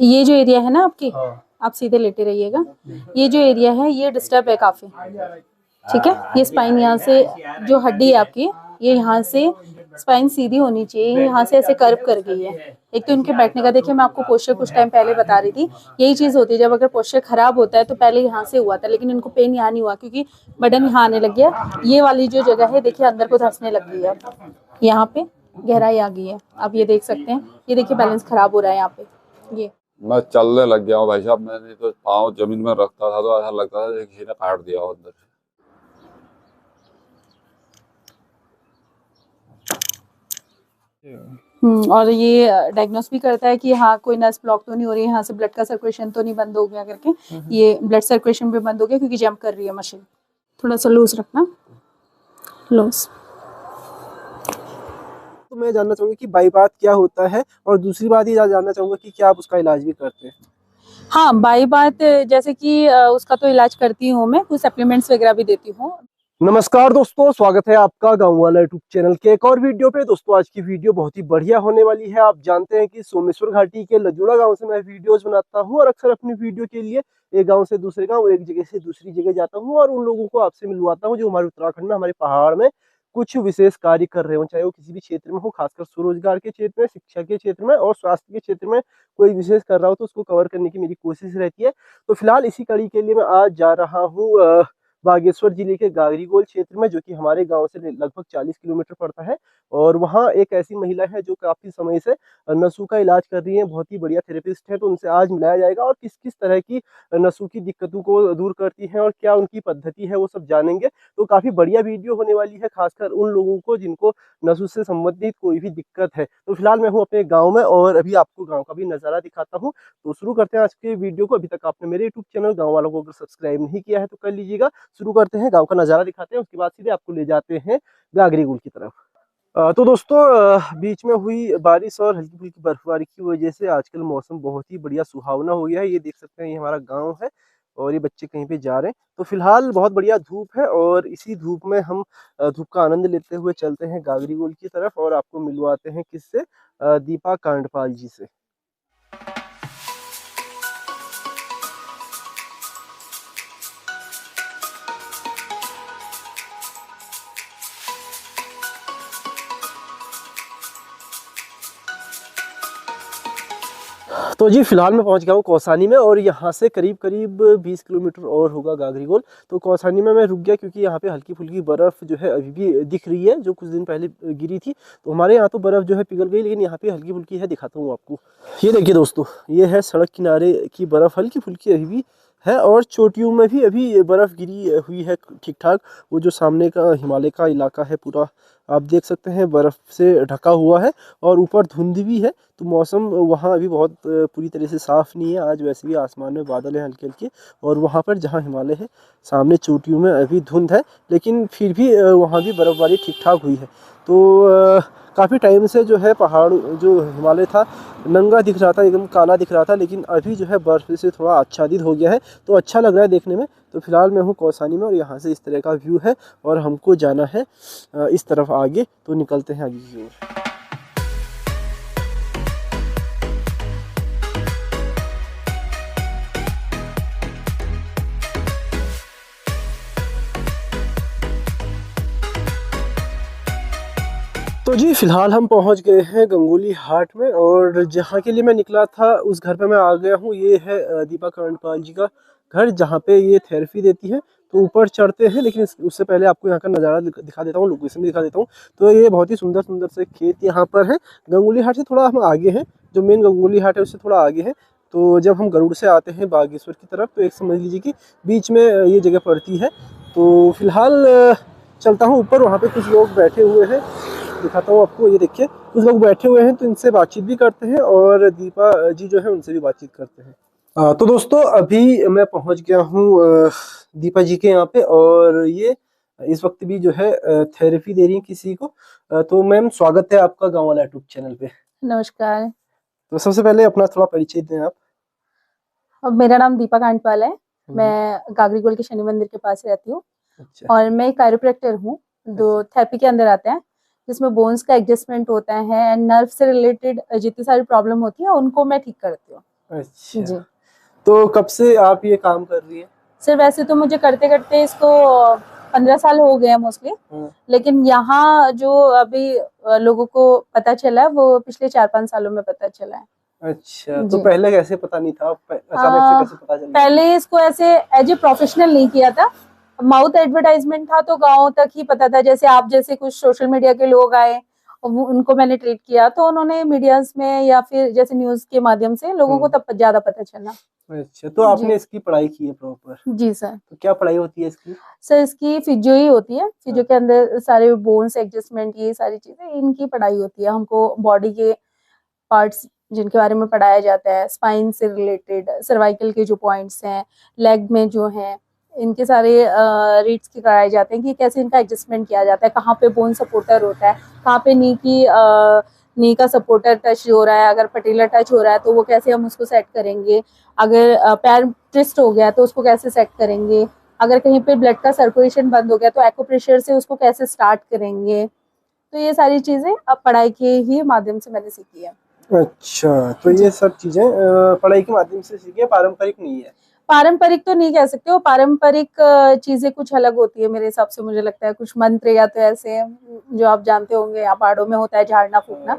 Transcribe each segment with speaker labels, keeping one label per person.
Speaker 1: ये जो एरिया है ना आपकी,
Speaker 2: हाँ।
Speaker 1: आप सीधे लेटे रहिएगा। ये जो एरिया है ये डिस्टर्ब है काफी, ठीक है। ये स्पाइन यहाँ से जो हड्डी है आपकी, ये यहाँ से स्पाइन सीधी होनी चाहिए, यहाँ से ऐसे कर्व कर गई है। एक तो इनके बैठने का देखिए, मैं आपको पोस्चर कुछ टाइम पहले बता रही थी, यही चीज होती है जब अगर पोस्चर खराब होता है तो पहले यहाँ से हुआ था, लेकिन इनको पेन यहाँ नहीं हुआ क्योंकि बटन यहाँ आने लग गया। ये वाली जो जगह है देखिए अंदर को धंसने लग गई है, यहाँ पे गहराई आ गई है, आप ये देख सकते हैं। ये देखिए बैलेंस खराब हो रहा है यहाँ पे। ये
Speaker 2: मैं चलने लग गया हूँ भाई साहब। मैंने तो पाँव जमीन में रखता था तो ऐसा लगता था किसी ने काट दिया हो अंदर से।
Speaker 1: और ये डायग्नोस भी करता है कि हाँ कोई नस ब्लॉक तो नहीं हो रही है, यहाँ से ब्लड का सर्कुलेशन तो नहीं बंद हो गया करके। ये ब्लड सर्कुलेशन भी बंद हो गया क्योंकि जंप कर रही है मशीन। थोड़ा सा लूज रखना, लूज।
Speaker 3: तो मैं जानना चाहूंगी कि बाईपास क्या होता है, और दूसरी बात ये जानना चाहूंगा कि क्या आप उसका इलाज भी करते हैं।
Speaker 1: हाँ, बाई बात जैसे कि उसका तो इलाज करती हूँ मैं, कुछ सप्लीमेंट्स वगैरह भी देती हूँ।
Speaker 3: नमस्कार दोस्तों, स्वागत है आपका गांव वाला यूट्यूब चैनल के एक और वीडियो पे। दोस्तों आज की वीडियो बहुत ही बढ़िया होने वाली है। आप जानते हैं कि सोमेश्वर घाटी के लजुड़ा गांव से मैं वीडियोस बनाता हूं, और अक्सर अपनी वीडियो के लिए एक गांव से दूसरे गांव, एक जगह से दूसरी जगह जाता हूं और उन लोगों को आपसे मिलवाता हूं जो हमारे उत्तराखंड में, हमारे पहाड़ में कुछ विशेष कार्य कर रहे हो, चाहे वो किसी भी क्षेत्र में हो, खासकर स्वरोजगार के क्षेत्र में, शिक्षा के क्षेत्र में और स्वास्थ्य के क्षेत्र में कोई विशेष कर रहा हो तो उसको कवर करने की मेरी कोशिश रहती है। तो फिलहाल इसी कड़ी के लिए मैं आज जा रहा हूँ बागेश्वर जिले के गागरीगोल क्षेत्र में, जो कि हमारे गांव से लगभग 40 किलोमीटर पड़ता है। और वहां एक ऐसी महिला है जो काफी समय से नसों का इलाज कर रही है, बहुत ही बढ़िया थेरेपिस्ट है। तो उनसे आज मिलाया जाएगा और किस किस तरह की नसों की दिक्कतों को दूर करती है और क्या उनकी पद्धति है वो सब जानेंगे। तो काफी बढ़िया वीडियो होने वाली है, खासकर उन लोगों को जिनको नसों से संबंधित कोई भी दिक्कत है। तो फिलहाल मैं हूँ अपने गाँव में और अभी आपको गाँव का भी नजारा दिखाता हूँ। तो शुरू करते हैं आज के वीडियो को। अभी तक आपने मेरे यूट्यूब चैनल गाँव वालों को अगर सब्सक्राइब नहीं किया है तो कर लीजिएगा। शुरू करते हैं, गांव का नज़ारा दिखाते हैं, उसके बाद सीधे आपको ले जाते हैं गागरीगुल की तरफ। तो दोस्तों बीच में हुई बारिश और हल्की फुल्की बर्फबारी की वजह से आजकल मौसम बहुत ही बढ़िया सुहावना हो गया है। ये देख सकते हैं, ये हमारा गांव है और ये बच्चे कहीं पे जा रहे हैं। तो फिलहाल बहुत बढ़िया धूप है और इसी धूप में हम धूप का आनंद लेते हुए चलते हैं गागरीगुल की तरफ और आपको मिलवाते हैं किससे, दीपा कांडपाल जी से। तो जी फिलहाल मैं पहुंच गया हूँ कौसानी में और यहाँ से करीब करीब 20 किलोमीटर और होगा गागरीगोल। तो कौसानी में मैं रुक गया क्योंकि यहाँ पे हल्की फुल्की बर्फ़ जो है अभी भी दिख रही है, जो कुछ दिन पहले गिरी थी। तो हमारे यहाँ तो बर्फ़ जो है पिघल गई, लेकिन यहाँ पे हल्की फुल्की है, दिखाता हूँ आपको। ये देखिए दोस्तों, ये है सड़क किनारे की बर्फ़, हल्की फुल्की अभी भी है और चोटियों में भी अभी बर्फ़ गिरी हुई है ठीक ठाक। वो जो सामने का हिमालय का इलाका है पूरा आप देख सकते हैं बर्फ़ से ढका हुआ है और ऊपर धुंध भी है। तो मौसम वहाँ अभी बहुत पूरी तरह से साफ़ नहीं है। आज वैसे भी आसमान में बादल है हल्के हल्के, और वहाँ पर जहाँ हिमालय है सामने चोटियों में अभी धुंध है, लेकिन फिर भी वहाँ भी बर्फ़बारी ठीक ठाक हुई है। तो काफ़ी टाइम से जो है पहाड़, जो हिमालय था नंगा दिख रहा था, एकदम काला दिख रहा था, लेकिन अभी जो है बर्फ़ से थोड़ा आच्छादित हो गया है, तो अच्छा लग रहा है देखने में। तो फिलहाल मैं हूँ कौसानी में और यहाँ से इस तरह का व्यू है और हमको जाना है इस तरफ आगे। तो निकलते हैं आगे की ओर। तो जी फिलहाल हम पहुंच गए हैं गंगोली हाट में, और जहां के लिए मैं निकला था उस घर पे मैं आ गया हूं। ये है दीपा कांडपाल जी का घर, जहां पे ये थेरेपी देती है। तो ऊपर चढ़ते हैं, लेकिन उससे पहले आपको यहाँ का नज़ारा दिखा देता हूँ, लोकेशन भी दिखा देता हूँ। तो ये बहुत ही सुंदर सुंदर से खेत यहाँ पर है। गंगोली हाट से थोड़ा हम आगे हैं, जो मेन गंगोली हाट है उससे थोड़ा आगे है। तो जब हम गरुड़ से आते हैं बागेश्वर की तरफ, तो एक समझ लीजिए कि बीच में ये जगह पड़ती है। तो फिलहाल चलता हूँ ऊपर, वहाँ पे कुछ लोग बैठे हुए हैं, दिखाता हूँ आपको। ये देखिए कुछ लोग बैठे हुए हैं, तो इनसे बातचीत भी करते हैं और दीपा जी जो है उनसे भी बातचीत करते हैं। तो दोस्तों अभी मैं पहुँच गया हूँ दीपा जी के यहाँ पे, और ये इस वक्त भी जो है थेरेपी दे रही है किसी को। तो मैम स्वागत है आपका गाँव वाला यूट्यूब चैनल पे।
Speaker 1: नमस्कार।
Speaker 3: तो सबसे पहले अपना थोड़ा परिचय दें आप।
Speaker 1: अब मेरा नाम दीपा कांडपाल है, मैं गागरीगोल के शनि मंदिर के पास रहती हूँ।
Speaker 3: अच्छा।
Speaker 1: और मैं कायरोप्रैक्टर हूँ, जो थेरेपी के अंदर आते हैं, जिसमें बोन्स का एडजस्टमेंट होता है एंड नर्व से रिलेटेड जितनी सारी प्रॉब्लम होती है उनको मैं ठीक करती हूँ।
Speaker 3: अच्छा,
Speaker 1: जी
Speaker 3: तो कब से आप ये काम कर रही हैं?
Speaker 1: सर, वैसे तो मुझे करते करते इसको 15 साल हो गए हैं मोस्टली, लेकिन यहाँ जो अभी लोगों को पता चला है वो पिछले 4-5 सालों में पता चला है।
Speaker 3: अच्छा, तो
Speaker 1: जी।
Speaker 3: पहले कैसे पता नहीं था? अचानक से कैसे पता चला?
Speaker 1: पहले इसको ऐसे एज ए प्रोफेशनल नहीं किया था, माउथ एडवर्टाइजमेंट था तो गाँव तक ही पता था। जैसे आप जैसे कुछ सोशल मीडिया के लोग आए, उनको मैंने ट्रीट किया तो उन्होंने मीडियाज में या फिर जैसे न्यूज के माध्यम से लोगों को तब ज्यादा पता चला।
Speaker 3: अच्छा, तो आपने इसकी पढ़ाई की है प्रॉपर?
Speaker 1: जी सर।
Speaker 3: तो क्या पढ़ाई होती है इसकी?
Speaker 1: सर, इसकी फिजियो ही होती है। फिजियो के अंदर सारे बोन्स एडजस्टमेंट, ये सारी चीजें इनकी पढ़ाई होती है। हमको बॉडी के पार्ट्स जिनके बारे में पढ़ाया जाता है, स्पाइन से रिलेटेड, सर्वाइकल के जो पॉइंट्स हैं, लेग में जो हैं, इनके सारे रीड्स के कराए जाते हैं कि कैसे इनका एडजस्टमेंट किया जाता है, कहाँ पे बोन सपोर्टर होता है, कहाँ पे नी का सपोर्टर टच हो रहा है, अगर पटेला टच हो रहा है तो वो कैसे हम उसको सेट करेंगे, अगर पैर ट्विस्ट हो गया तो उसको कैसे सेट करेंगे, अगर कहीं पे ब्लड का सर्कुलेशन बंद हो गया तो एक्यूप्रेशर से उसको कैसे स्टार्ट करेंगे। तो ये सारी चीजें अब पढ़ाई के ही माध्यम से मैंने सीखी है।
Speaker 3: अच्छा, तो ये सब चीजें पढ़ाई के माध्यम से सीखी है, पारंपरिक नहीं है?
Speaker 1: पारंपरिक तो नहीं कह सकते हो, पारंपरिक चीजें कुछ अलग होती है मेरे हिसाब से। मुझे लगता है कुछ मंत्र या तो ऐसे जो आप जानते होंगे, यहाँ पहाड़ों में होता है झाड़ना फूकना,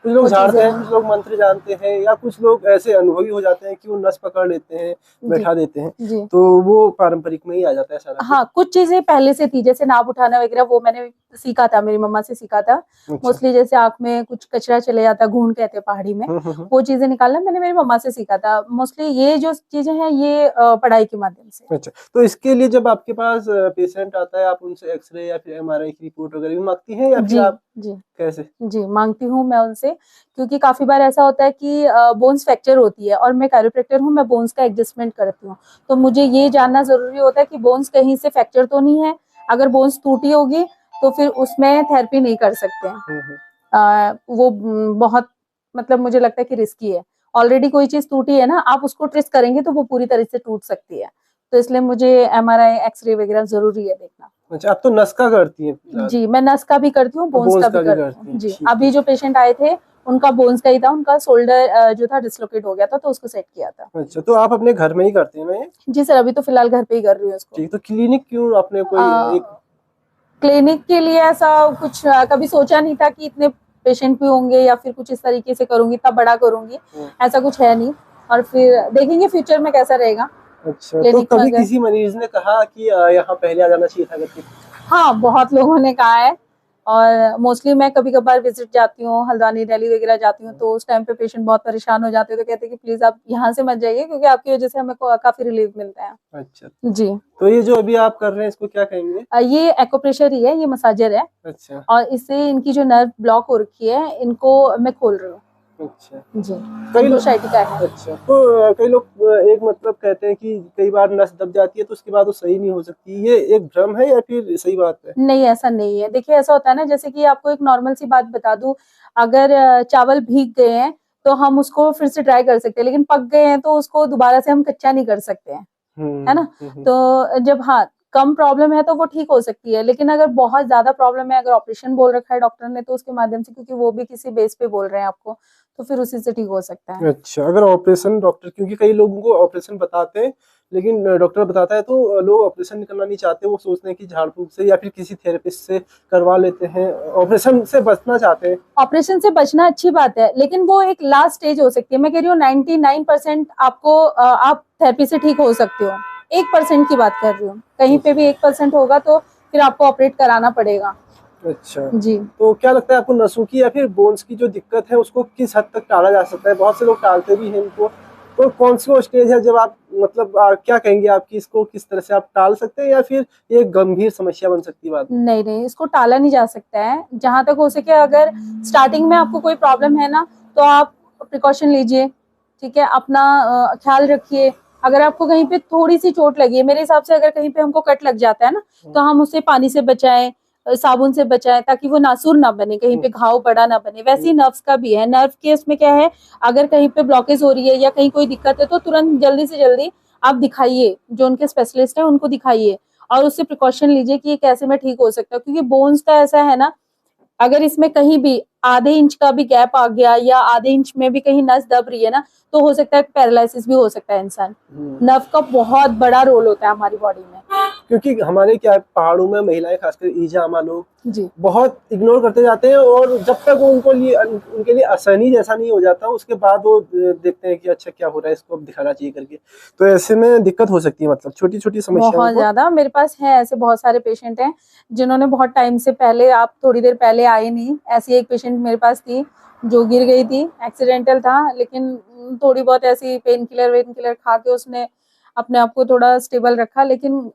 Speaker 3: कुछ लोग
Speaker 1: वो
Speaker 3: झाड़ते
Speaker 1: चीजें
Speaker 3: हैं, कुछ लोग मंत्र जानते हैं, या कुछ लोग ऐसे अनुभवी हो जाते हैं कि वो नस पकड़ लेते हैं, बैठा देते हैं,
Speaker 1: जी।
Speaker 3: तो वो पारंपरिक में ही आ जाता है सारा।
Speaker 1: हाँ, कुछ चीजें पहले से थी, जैसे नाप उठाना वगैरह, वो मैंने सीखा था, मेरी मम्मा से सीखा था। मोस्टली जैसे आंख में कुछ कचरा चले जाता, घून कहते हैं पहाड़ी में, वो चीजें निकालना मैंने मेरी मम्मा से सीखा था। मोस्टली ये जो चीजें हैं ये पढ़ाई के माध्यम से।
Speaker 3: अच्छा, तो इसके लिए जब आपके पास पेशेंट आता है, आप उनसे एक्सरे या फिर एमआरआई की रिपोर्ट वगैरह भी मांगती हैं, या फिर आप
Speaker 1: जी
Speaker 3: कैसे?
Speaker 1: जी मांगती हूँ मैं उनसे, क्योंकि काफी बार ऐसा होता है कि बोन्स फ्रैक्चर होती है और मैं कैरोप्रैक्टर हूँ, मैं बोन्स का एडजस्टमेंट करती हूँ, तो मुझे ये जानना जरूरी होता है कि बोन्स कहीं से फ्रैक्चर तो नहीं है। अगर बोन्स टूटी होगी तो फिर उसमें थेरेपी नहीं कर सकते हैं। वो बहुत मतलब मुझे लगता है कि रिस्की है। ऑलरेडी कोई चीज टूटी है ना, आप उसको ट्विस्ट करेंगे तो वो पूरी तरह से टूट सकती है, तो इसलिए मुझे एमआरआई एक्सरे वगैरह जरूरी है देखना।
Speaker 3: अच्छा, आप तो नस का करती हैं?
Speaker 1: जी, मैं नस का भी करती हूँ, बोन्स का भी करती हूँ। जी, अभी जो पेशेंट आए थे उनका बोन्स का ही था, उनका शोल्डर जो था डिसलोकेट हो गया था तो उसको सेट किया था।
Speaker 3: अच्छा, तो आप अपने घर में ही करते हैं ना ये?
Speaker 1: जी सर, अभी तो फिलहाल घर पे ही कर रही हूँ इसको।
Speaker 3: ठीक, तो क्लिनिक क्यों आपने कोई एक?
Speaker 1: क्लिनिक के लिए ऐसा कुछ कभी सोचा नहीं था कि इतने पेशेंट भी होंगे या फिर कुछ इस तरीके से करूंगी, इतना बड़ा करूंगी, ऐसा कुछ है नहीं। और फिर देखेंगे फ्यूचर में कैसा रहेगा।
Speaker 3: अच्छा, तो कभी किसी मरीज ने कहा कि यहाँ पहले आ जाना चाहिए था करके?
Speaker 1: हाँ, बहुत लोगों ने कहा है, और मोस्टली मैं कभी कभार विजिट जाती हूँ, हल्द्वानी दिल्ली वगैरह जाती हूँ, तो उस टाइम पे पेशेंट बहुत परेशान हो जाते हैं, तो कहते हैं कि प्लीज आप यहाँ से मत जाइए, क्योंकि आपकी वजह से हमें काफी रिलीफ मिलता है।
Speaker 3: अच्छा
Speaker 1: जी।
Speaker 3: तो ये जो अभी आप कर रहे हैं इसको क्या कहेंगे?
Speaker 1: ये एक्यूप्रेशर ही है, ये मसाजर है।
Speaker 3: अच्छा,
Speaker 1: और इससे इनकी जो नर्व ब्लॉक हो रखी है इनको मैं खोल रही हूँ।
Speaker 3: अच्छा
Speaker 1: जी,
Speaker 3: कई लोग
Speaker 1: साइटिका है।
Speaker 3: अच्छा, तो कई लोग एक मतलब कहते हैं कि कई बार नस दब जाती है तो उसके बाद वो सही नहीं हो सकती, ये एक भ्रम है या फिर सही बात है?
Speaker 1: नहीं, ऐसा नहीं है। देखिए, ऐसा होता है ना, जैसे कि आपको एक नॉर्मल सी बात बता दूं, अगर चावल भीग गए हैं तो हम उसको फिर से ट्राई कर सकते हैं, लेकिन पक गए हैं तो उसको दोबारा से हम कच्चा नहीं कर सकते हैं, है ना। तो जब कम प्रॉब्लम है तो वो ठीक हो सकती है, लेकिन अगर बहुत ज्यादा प्रॉब्लम है, अगर ऑपरेशन बोल रखा है डॉक्टर ने, तो उसके माध्यम से, क्योंकि वो भी किसी बेस पे बोल रहे हैं आपको, तो फिर उसी से ठीक हो सकता है।
Speaker 3: अच्छा, अगर ऑपरेशन डॉक्टर, क्योंकि कई लोगों को ऑपरेशन बताते हैं लेकिन डॉक्टर बताता है तो लोग ऑपरेशन करना नहीं चाहते, वो सोचते हैं कि झाड़ फूक से या फिर किसी थेरेपिस्ट से करवा लेते हैं, ऑपरेशन से बचना चाहते हैं।
Speaker 1: ऑपरेशन से बचना अच्छी बात है, लेकिन वो एक लास्ट स्टेज हो सकती है। मैं कह रही हूँ 99% आपको आप थेरेपी से ठीक हो सकते हो, 1% की बात कर रही हूँ। कहीं पे भी 1% होगा तो फिर आपको ऑपरेट कराना पड़ेगा।
Speaker 3: अच्छा
Speaker 1: जी।
Speaker 3: तो क्या लगता है आपको, नसों की या फिर बोन्स की जो दिक्कत है उसको किस हद तक टाला जा सकता है? बहुत से लोग टालते भी हैं इनको, तो कौन सी वो स्टेज है जब आप मतलब क्या कहेंगे आपकी, इसको किस तरह से आप टाल सकते हैं या फिर ये गंभीर समस्या बन सकती है बाद में?
Speaker 1: नहीं, इसको टाला नहीं जा सकता है। जहां तक हो सके, अगर स्टार्टिंग में आपको कोई प्रॉब्लम है ना, तो आप प्रिकॉशन लीजिए, ठीक है, अपना ख्याल रखिए। अगर आपको कहीं पे थोड़ी सी चोट लगी है, मेरे हिसाब से अगर कहीं पे हमको कट लग जाता है ना, तो हम उसे पानी से बचाएं, साबुन से बचाएं, ताकि वो नासूर ना बने, कहीं पे घाव बड़ा ना बने। वैसे ही नर्व्स का भी है। नर्व केस में क्या है, अगर कहीं पे ब्लॉकेज हो रही है या कहीं कोई दिक्कत है तो तुरंत जल्दी से जल्दी आप दिखाइए, जो उनके स्पेशलिस्ट है उनको दिखाइए, और उससे प्रिकॉशन लीजिए कि ये कैसे में ठीक हो सकता है। क्योंकि बोन्स का ऐसा है ना, अगर इसमें कहीं भी आधे इंच का भी गैप आ गया या आधे इंच में भी कहीं नस दब रही है ना, तो हो सकता है पैरालिसिस भी हो सकता है इंसान। नर्व का बहुत बड़ा रोल होता है हमारी बॉडी में।
Speaker 3: क्योंकि हमारे क्या है, पहाड़ों में महिलाएं खासकर ईजामा लोग
Speaker 1: जी
Speaker 3: बहुत इग्नोर करते जाते हैं, और जब तक वो उनके लिए आसानी जैसा नहीं हो जाता, उसके बाद वो देखते हैं कि अच्छा क्या हो रहा है, इसको अब दिखाना चाहिए करके। तो ऐसे में दिक्कत हो सकती है, मतलब छोटी छोटी समस्याओं
Speaker 1: बहुत
Speaker 3: को।
Speaker 1: ज्यादा। मेरे पास है ऐसे बहुत सारे पेशेंट हैं जिन्होंने बहुत टाइम से, पहले आप थोड़ी देर पहले आए नहीं, ऐसी एक पेशेंट मेरे पास थी जो गिर गई थी, एक्सीडेंटल था, लेकिन थोड़ी बहुत ऐसी पेन किलर खा के उसने अपने आप को थोड़ा स्टेबल रखा, लेकिन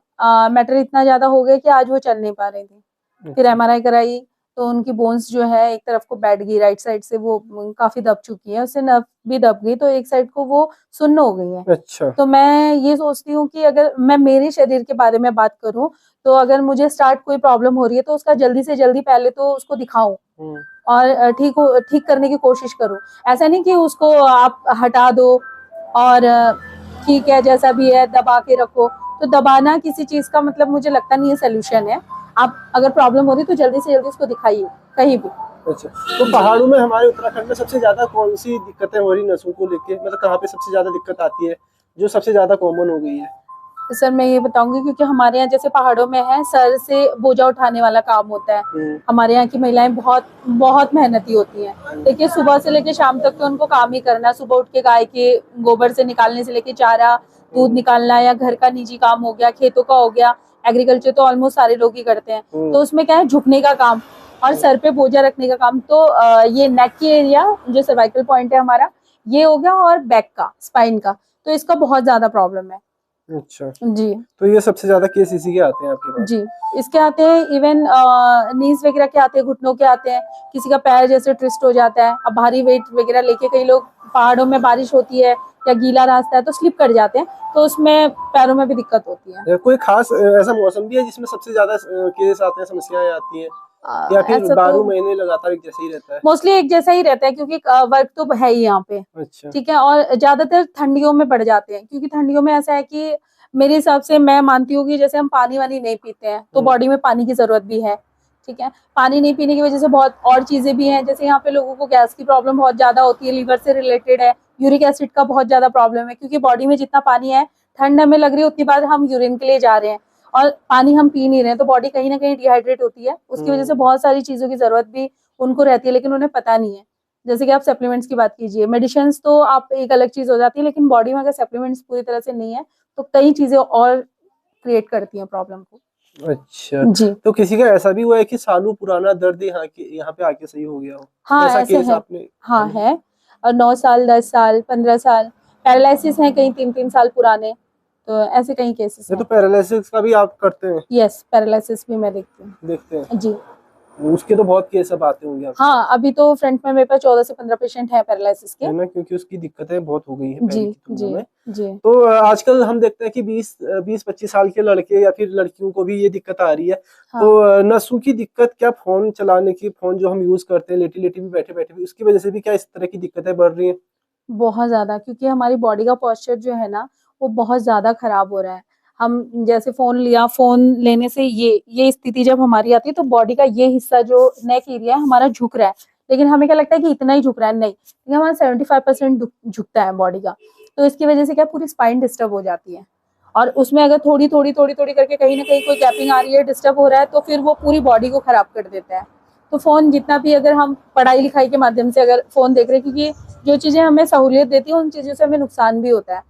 Speaker 1: मैटर इतना ज्यादा हो गया कि आज वो चल नहीं पा रही थी। फिर MRI कराई तो उनकी बोन्स जो है एक तरफ को बैठ गई, राइट साइड से वो काफी दब चुकी है, उससे नर्व भी दब गई, तो एक साइड को वो सुन्न हो गई है।
Speaker 3: अच्छा।
Speaker 1: तो मैं ये सोचती हूँ कि अगर मैं मेरे शरीर के बारे में बात करूँ, तो अगर मुझे स्टार्ट कोई प्रॉब्लम हो रही है तो उसका जल्दी से जल्दी पहले तो उसको दिखाऊं और ठीक करने की कोशिश करूं। ऐसा नहीं कि उसको आप हटा दो और ठीक है जैसा भी है दबा के रखो। तो दबाना किसी चीज का मतलब मुझे लगता नहीं है सोल्यूशन है। आप अगर प्रॉब्लम हो रही तो जल्दी से जल्दी उसको दिखाइए कहीं भी।
Speaker 3: अच्छा, तो पहाड़ों में हमारे उत्तराखंड में सबसे ज्यादा कौन सी दिक्कतें हो रही नसों को लेके, मतलब कहाँ पे सबसे ज्यादा दिक्कत आती है, जो सबसे ज्यादा कॉमन हो गई है?
Speaker 1: सर मैं ये बताऊंगी, क्योंकि हमारे यहाँ जैसे पहाड़ों में है, सर से बोझा उठाने वाला काम होता है। हमारे यहाँ की महिलाएं बहुत बहुत मेहनती होती हैं। देखिए सुबह से लेके शाम तक तो उनको काम ही करना है। सुबह उठ के गाय के गोबर से निकालने से लेके चारा, दूध निकालना, या घर का निजी काम हो गया, खेतों का हो गया, एग्रीकल्चर तो ऑलमोस्ट सारे लोग ही करते हैं। तो उसमें क्या है, झुकने का काम और सर पे बोझा रखने का काम। तो ये नेक की एरिया जो सर्वाइकल पॉइंट है हमारा, ये हो गया, और बैक का, स्पाइन का, तो इसका बहुत ज्यादा प्रॉब्लम है।
Speaker 3: अच्छा
Speaker 1: जी
Speaker 3: तो ये सबसे ज्यादा केस इसी के आते हैं आपके पास?
Speaker 1: जी, इसके आते हैं, इवन नीज वगैरह के आते हैं, घुटनों के आते हैं, किसी का पैर जैसे ट्विस्ट हो जाता है। अब भारी वेट वगैरह लेके कई लोग, पहाड़ों में बारिश होती है या गीला रास्ता है तो स्लिप कर जाते हैं, तो उसमें पैरों में भी दिक्कत होती है।
Speaker 3: कोई खास ऐसा मौसम भी है जिसमें सबसे ज्यादा केस आते हैं, समस्याएं आती हैं, या फिर
Speaker 1: ऐसा
Speaker 3: 12
Speaker 1: तो
Speaker 3: महीने लगातार एक जैसा ही रहता है?
Speaker 1: मोस्टली एक जैसा ही रहता है, क्योंकि वर्क तो है ही यहाँ पे।
Speaker 3: अच्छा।
Speaker 1: ठीक है, और ज्यादातर ठंडियों में बढ़ जाते हैं, क्योंकि ठंडियों में ऐसा है कि मेरे हिसाब से मैं मानती हूँ कि जैसे हम पानी वानी नहीं पीते हैं तो बॉडी में पानी की जरूरत भी है। ठीक है, पानी नहीं पीने की वजह से बहुत और चीजें भी हैं, जैसे यहाँ पे लोगों को गैस की प्रॉब्लम बहुत ज्यादा होती है, लीवर से रिलेटेड है, यूरिक एसिड का बहुत ज्यादा प्रॉब्लम है, क्योंकि बॉडी में जितना पानी है, ठंड हमें लग रही है उतनी बार हम यूरिन के लिए जा रहे हैं और पानी हम पी नहीं रहे हैं, तो बॉडी कहीं ना कहीं डिहाइड्रेट होती है। उसकी वजह से बहुत सारी चीजों की जरूरत भी उनको रहती है, लेकिन उन्हें पता नहीं है। जैसे कि आप सप्लीमेंट्स की बात कीजिए, मेडिसिन तो आप एक अलग चीज हो जाती है, लेकिन बॉडी में अगर सप्लीमेंट्स पूरी तरह से नहीं है तो कई चीजें और क्रिएट करती हैं प्रॉब्लम को।
Speaker 3: अच्छा
Speaker 1: जी
Speaker 3: तो किसी का ऐसा भी हुआ है कि सालों पुराना दर्द यहाँ पे आके सही हो गया हो?
Speaker 1: हाँ,
Speaker 3: ऐसा
Speaker 1: ऐसे
Speaker 3: केस
Speaker 1: है।
Speaker 3: आपने?
Speaker 1: हाँ है, और 9 साल, 10 साल, 15 साल, पैरालिसिस है कहीं 3-3 साल पुराने, तो ऐसे कई केसेस
Speaker 3: ये
Speaker 1: हैं।
Speaker 3: तो पैरालिसिस का भी आप करते हैं?
Speaker 1: यस, पैरालिसिस भी मैं देखती हूँ।
Speaker 3: देखते हैं?
Speaker 1: जी
Speaker 3: उसके तो बहुत केस अब आते होंगे आपके?
Speaker 1: हाँ, अभी तो फ्रंट में मेरे पास 14 से 15 पेशेंट हैं पैरालिसिस के।
Speaker 3: है ना, क्योंकि उसकी दिक्कतें बहुत हो गई हैं
Speaker 1: जी
Speaker 3: पहले की तुलना
Speaker 1: जी
Speaker 3: में।
Speaker 1: जी
Speaker 3: तो आजकल हम देखते हैं कि 20-25 साल के लड़के या फिर लड़कियों को भी ये दिक्कत आ रही है।
Speaker 1: हाँ।
Speaker 3: तो नसों की दिक्कत क्या फोन चलाने की, फोन जो हम यूज करते हैं लेटी लेटी भी, बैठे बैठे भी, उसकी वजह से भी क्या इस तरह की दिक्कतें बढ़ रही हैं?
Speaker 1: बहुत ज्यादा, क्योंकि हमारी बॉडी का पोस्चर जो है ना वो बहुत ज्यादा खराब हो रहा है। हम जैसे फोन लिया, फोन लेने से ये स्थिति जब हमारी आती है तो बॉडी का ये हिस्सा जो नेक एरिया है हमारा झुक रहा है, लेकिन हमें क्या लगता है कि इतना ही झुक रहा है, नहीं, लेकिन हमारा 75% झुकता है बॉडी का। तो इसकी वजह से क्या पूरी स्पाइन डिस्टर्ब हो जाती है, और उसमें अगर थोड़ी थोड़ी थोड़ी थोड़ी करके कहीं ना कहीं कोई गैपिंग आ रही है, डिस्टर्ब हो रहा है, तो फिर वो पूरी बॉडी को खराब कर देता है। तो फोन जितना भी, अगर हम पढ़ाई लिखाई के माध्यम से अगर फोन देख रहे हैं, क्योंकि जो चीजें हमें सहूलियत देती है उन चीजों से हमें नुकसान भी होता है।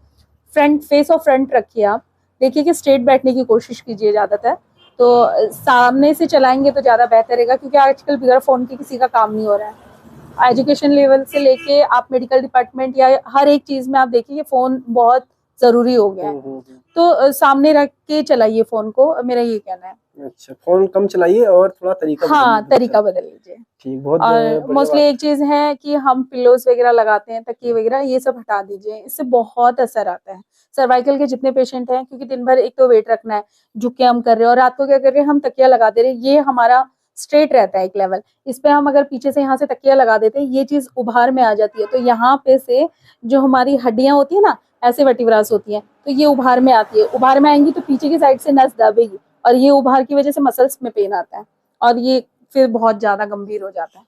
Speaker 1: फ्रंट फेस और फ्रंट रखिए, आप देखिए कि स्ट्रेट बैठने की कोशिश कीजिए ज्यादातर, तो सामने से चलाएंगे तो ज्यादा बेहतर रहेगा, क्योंकि आजकल बगैर फोन के किसी का काम नहीं हो रहा है। एजुकेशन लेवल से लेके आप मेडिकल डिपार्टमेंट या हर एक चीज में आप देखिए फोन बहुत जरूरी हो गया है। तो सामने रख के चलाइए फोन को, मेरा ये कहना है।
Speaker 3: अच्छा, फोन कम चलाइए और थोड़ा तरीका
Speaker 1: हाँ, तरीका बदल लीजिए।
Speaker 3: ठीक, बहुत
Speaker 1: और
Speaker 3: बढ़िया
Speaker 1: मोस्टली
Speaker 3: बात।
Speaker 1: एक चीज है कि हम पिलोज वगैरह लगाते हैं, तकिए वगैरह, ये सब हटा दीजिए, इससे बहुत असर आता है। सर्वाइकल के जितने पेशेंट हैं, क्योंकि दिन भर एक तो वेट रखना है, झुक के हम कर रहे हैं, और रात को क्या कर रहे हैं, हम तकिया लगा दे रहे हैं, ये हमारा स्ट्रेट रहता है एक लेवल, इस पे हम अगर पीछे से यहाँ से तकिया लगा देते हैं, ये चीज उभार में आ जाती है, तो यहाँ पे से जो हमारी हड्डियां होती है ना, ऐसे वर्टिब्रास होती है, तो ये उभार में आती है, उभार में आएंगी तो पीछे की साइड से नस दबेगी, और ये उभार की वजह से मसल्स में पेन आता है, और ये फिर बहुत ज्यादा गंभीर हो जाता है।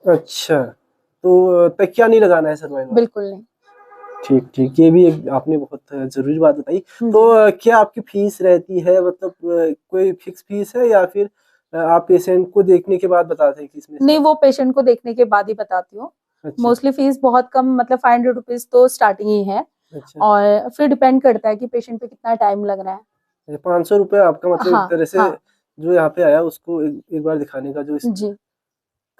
Speaker 3: अच्छा, तो तकिया नहीं लगाना है सर्वाइवल?
Speaker 1: बिल्कुल नहीं।
Speaker 3: ठीक ठीक, ये भी एक आपने बहुत जरूरी बात बताई। तो क्या आपकी फीस रहती है, मतलब कोई फिक्स फीस है या फिर आप पेशेंट को देखने के बाद बताते हैं कि इसमें
Speaker 1: नहीं, वो पेशेंट को देखने के बाद ही बताती हूँ।
Speaker 3: अच्छा
Speaker 1: मोस्टली फीस बहुत कम, मतलब 500 रुपीज तो स्टार्टिंग ही है,
Speaker 3: अच्छा,
Speaker 1: और फिर डिपेंड करता है कि पेशेंट पे कितना टाइम लग रहा है।
Speaker 3: 500 रुपये आपका मतलब एक
Speaker 1: हाँ
Speaker 3: तरह से
Speaker 1: हाँ
Speaker 3: जो यहाँ पे आया उसको एक बार दिखाने का जो
Speaker 1: जी,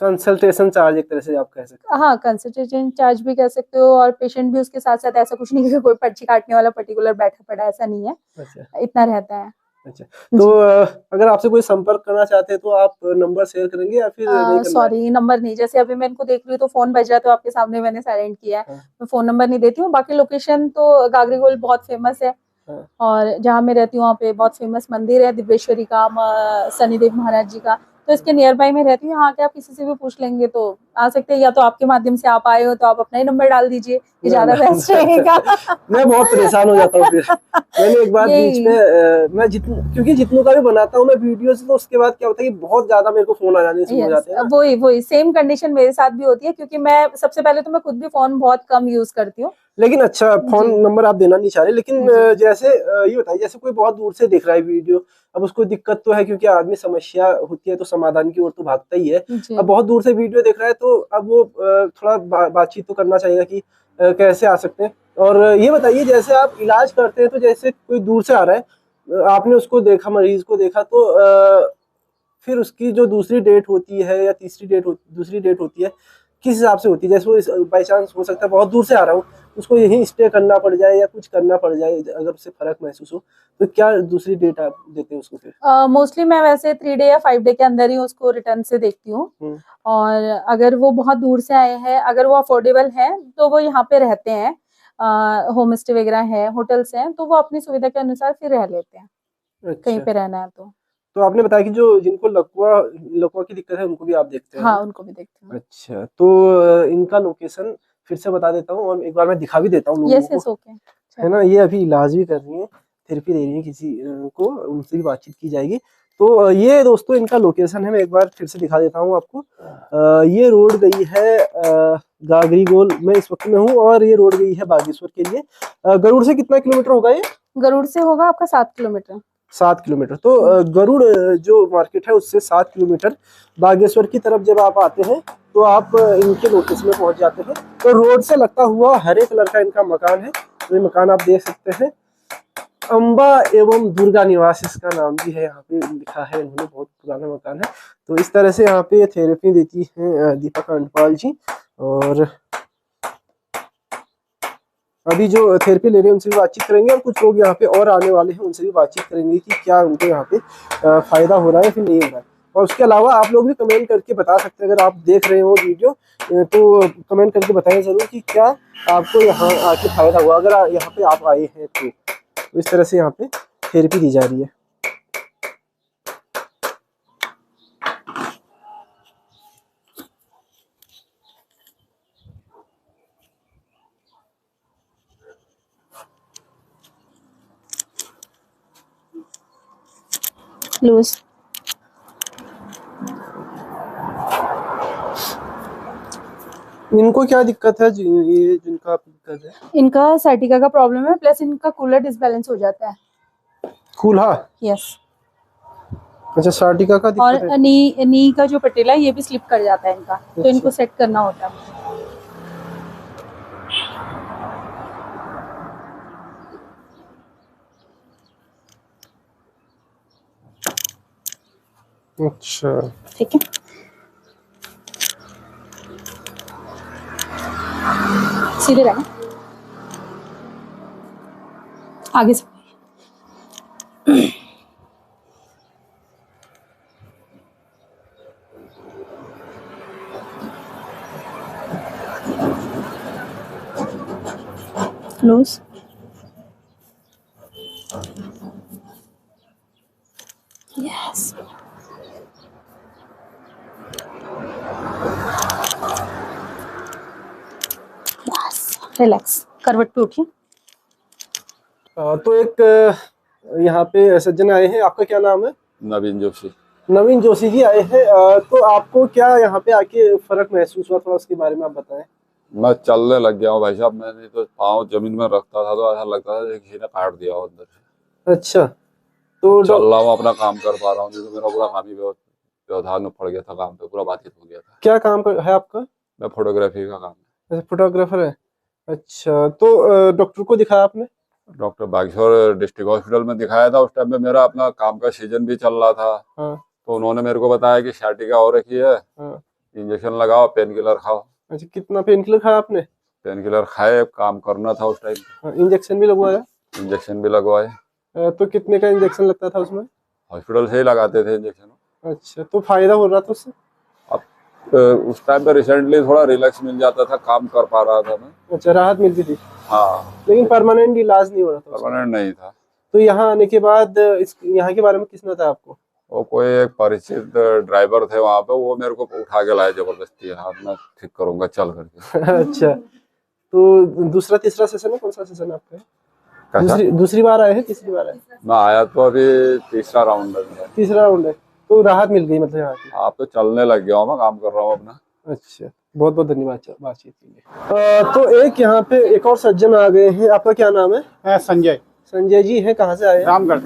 Speaker 3: कंसल्टेशन चार्ज एक तरह से आप कह सकते
Speaker 1: हाँ कंसल्टेशन चार्ज भी कह सकते हो, और पेशेंट भी उसके साथ साथ, ऐसा कुछ नहीं कि कोई पर्ची काटने वाला पर्टिकुलर बैठा पड़ा है, ऐसा नहीं है,
Speaker 3: हैं। अच्छा
Speaker 1: इतना रहता है।
Speaker 3: अच्छा, तो अगर आपसे कोई संपर्क करना चाहते हैं तो आप नंबर शेयर करेंगे या फिर नहीं करना है?
Speaker 1: सॉरी, नंबर नहीं, जैसे अभी मैं इनको देख रही हूँ तो फोन बज रहा है, तो आपके सामने मैंने साइलेंट किया है,
Speaker 3: हाँ,
Speaker 1: मैं फोन नंबर नहीं देती हूँ। बाकी लोकेशन तो गागरीगोल बहुत फेमस है,
Speaker 3: हाँ,
Speaker 1: और जहाँ मैं रहती हूँ वहाँ पे बहुत फेमस मंदिर है दिव्येश्वरी का, शनिदेव महाराज जी का, तो इसके नियर बाय में रहती हूँ। यहाँ के आप किसी से भी पूछ लेंगे तो आ सकते हैं, या तो आपके माध्यम से आप आए हो तो आप अपना ही नंबर डाल दीजिए, ये
Speaker 3: ना
Speaker 1: ज्यादा
Speaker 3: ना
Speaker 1: बेस्ट
Speaker 3: ना,
Speaker 1: रहेगा।
Speaker 3: मैं बहुत परेशान हो जाता हूँ फिर। मैंने एक बार बीच
Speaker 1: यही,
Speaker 3: में मैं क्योंकि जितनों का भी बनाता हूँ मैं वीडियोस, तो उसके बाद क्या होता है कि बहुत ज्यादा मेरे को फोन आ जाने शुरू हो
Speaker 1: यस,
Speaker 3: जाते हैं ना।
Speaker 1: वही वही सेम कंडीशन मेरे साथ भी होती है, क्योंकि मैं सबसे पहले तो मैं खुद भी फोन बहुत कम यूज करती हूँ।
Speaker 3: लेकिन अच्छा, फोन
Speaker 1: जी
Speaker 3: नंबर आप देना नहीं चाह रहे, लेकिन
Speaker 1: जी
Speaker 3: जैसे ये बताइए, जैसे कोई बहुत दूर से देख रहा है वीडियो, अब उसको दिक्कत तो है क्योंकि आदमी समस्या होती है तो समाधान की ओर तो भागता ही है।
Speaker 1: जी।
Speaker 3: अब बहुत दूर से वीडियो देख रहा है तो अब वो थोड़ा बातचीत तो करना चाहेगा कि कैसे आ सकते हैं। और ये बताइए, जैसे आप इलाज करते हैं तो जैसे कोई दूर से आ रहा है, आपने उसको देखा, मरीज को देखा, तो फिर उसकी जो दूसरी डेट होती है या तीसरी डेट दूसरी डेट होती है, किस हिसाब से होती है? जैसे वो बाई चांस हो सकता है बहुत दूर से आ रहा हूँ, उसको यहीं स्टे करना पड़ जाए या कुछ करना पड़ जाए, अगर उससे फर्क महसूस हो, तो क्या दूसरी डेट आप देते हैं उसको फिर?
Speaker 1: मोस्टली मैं वैसे 3 डे या 5 डे के अंदर ही उसको रिटर्न से देखती हूँ।
Speaker 3: हम्म,
Speaker 1: और अगर वो बहुत दूर से आए हैं, अगर वो अफोर्डेबल है तो वो यहाँ पे रहते हैं, होम स्टे वगैरह है, होटल्स हैं, तो वो अपनी सुविधा के अनुसार फिर रह लेते हैं, कहीं
Speaker 3: अच्छा।
Speaker 1: पे रहना है तो।
Speaker 3: तो आपने बताया कि जो जिनको लकवा लकवा की दिक्कत है उनको भी आप देखते हैं, है
Speaker 1: हाँ,
Speaker 3: ना?
Speaker 1: उनको भी देखती हूँ।
Speaker 3: अच्छा, तो इनका लोकेशन फिर से बता देता हूँ और एक बार मैं दिखा भी देता हूँ लोगों
Speaker 1: यस
Speaker 3: को,
Speaker 1: यस, ओके,
Speaker 3: है ना?
Speaker 1: चलिए।
Speaker 3: ये अभी इलाज भी कर रही है, थेरेपी दे रही है किसी को, उनसे भी बातचीत की जाएगी। तो ये दोस्तों इनका लोकेशन है, मैं एक बार फिर से दिखा देता हूँ आपको। ये रोड गई है गागरीगोल में इस वक्त में हूँ, और ये रोड गई है बागेश्वर के लिए। गरुड़ से कितना किलोमीटर होगा ये?
Speaker 1: गरुड़ से होगा आपका 7 किलोमीटर।
Speaker 3: 7 किलोमीटर। तो गरुड़ जो मार्केट है उससे 7 किलोमीटर बागेश्वर की तरफ जब आप आते हैं तो आप इनके लोकेशन में पहुंच जाते हैं। तो रोड से लगता हुआ हरे कलर का इनका मकान है, तो ये मकान आप देख सकते हैं, अंबा एवं दुर्गा निवास इसका नाम भी है, यहाँ पे लिखा है इन्होंने, बहुत पुराना मकान है। तो इस तरह से यहाँ पे थेरेपी देती है दीपा कांडपाल जी। और अभी जो थेरेपी ले रहे हैं उनसे भी बातचीत करेंगे, और कुछ लोग यहाँ पे और आने वाले हैं उनसे भी बातचीत करेंगे कि क्या उनको यहाँ पे फायदा हो रहा है फिर नहीं हो रहा है। और उसके अलावा आप लोग भी कमेंट करके बता सकते हैं, अगर आप देख रहे हो वीडियो तो कमेंट करके बताइए जरूर कि क्या आपको यहाँ आके फायदा हुआ, अगर यहाँ पे आप आए हैं तो इस तरह से यहाँ पे थेरेपी दी जा रही है।
Speaker 1: लूज।
Speaker 3: इनको क्या दिक्कत है ये जिनका आप दिक्कत है?
Speaker 1: इनका साइटिका का प्रॉब्लम है, प्लस इनका कूलर डिसबैलेंस हो जाता है।
Speaker 3: कूल्हा?
Speaker 1: यस।
Speaker 3: अच्छा, सार्टिका का
Speaker 1: और
Speaker 3: दिक्कत है।
Speaker 1: नी का जो पटेला है ये भी स्लिप कर जाता है इनका, तो इनको सेट करना होता है।
Speaker 3: अच्छा,
Speaker 1: ठीक है, सीधे रहना, आगे से। लूज। यस, बस रिलैक्स, करवट पे उठिए।
Speaker 3: तो एक यहाँ पे सज्जन आए हैं, आपका क्या नाम है?
Speaker 2: नवीन जोशी।
Speaker 3: नवीन जोशी जी आए हैं। तो आपको क्या यहाँ पे आके फर्क महसूस हुआ, थोड़ा उसके बारे में आप बताएं।
Speaker 2: मैं चलने लग गया हूँ भाई साहब। मैंने तो पाँव जमीन में रखता था तो ऐसा लगता था जैसे किसी ने काट दिया हो अंदर से।
Speaker 3: अच्छा, तो
Speaker 2: चल रहा हूँ, अपना काम कर पा रहा हूँ, नहीं तो मेरा पूरा काम ही व्यवधान में पड़ गया था, काम पे पूरा बाधित हो गया था।
Speaker 3: क्या काम है आपका?
Speaker 2: मैं फोटोग्राफी का काम है।
Speaker 3: अच्छा, फोटोग्राफर है। अच्छा, तो डॉक्टर को दिखाया आपने?
Speaker 2: डॉक्टर बागेश्वर डिस्ट्रिक्ट हॉस्पिटल में दिखाया था। उस टाइम में मेरा अपना काम का सीजन भी चल रहा था।
Speaker 3: हाँ।
Speaker 2: तो उन्होंने मेरे को बताया कि साइटिका हो रखी है,
Speaker 3: हाँ।
Speaker 2: इंजेक्शन लगाओ, पेन किलर खाओ।
Speaker 3: अच्छा, कितना पेन किलर खाया आपने?
Speaker 2: पेन किलर खाए, काम करना था उस टाइम।
Speaker 3: हाँ, इंजेक्शन भी लगवाया?
Speaker 2: इंजेक्शन भी लगवाए।
Speaker 3: तो कितने का इंजेक्शन लगता था उसमें?
Speaker 2: हॉस्पिटल से ही लगाते थे इंजेक्शन।
Speaker 3: अच्छा, तो फायदा हो रहा था उससे?
Speaker 2: अब उस टाइम पे रिसेंटली थोड़ा रिलैक्स मिल जाता था, काम कर पा रहा था मैं।
Speaker 3: अच्छा, राहत मिलती थी।
Speaker 2: हाँ,
Speaker 3: लेकिन परमानेंट इलाज नहीं हो रहा था उसका।
Speaker 2: परमानेंट नहीं था।
Speaker 3: तो यहाँ आने के बाद यहाँ के बारे में किसने बताया आपको?
Speaker 2: वो कोई एक परिचित ड्राइवर थे वहां पे, वो मेरे को उठा के लाए जबरदस्ती। हाँ, मैं ठीक करूंगा चल करके।
Speaker 3: अच्छा, तो दूसरा तीसरा सेशन है, कौन सा सेशन है आपका?
Speaker 2: कैसा?
Speaker 3: दूसरी बार आए हैं, तीसरी बार आए?
Speaker 2: मैं आया तो अभी तीसरा राउंड है मेरा।
Speaker 3: तीसरा राउंड है, तो राहत मिल गई मतलब यहाँ की?
Speaker 2: आप तो चलने लग गया हूँ, मैं काम कर रहा हूँ अपना।
Speaker 3: अच्छा, बहुत बहुत धन्यवाद बातचीत के लिए। तो एक यहाँ पे एक और सज्जन आ गए हैं। आपका क्या नाम है?
Speaker 4: संजय।
Speaker 3: संजय जी हैं, कहाँ से आए हैं?
Speaker 4: रामगढ़।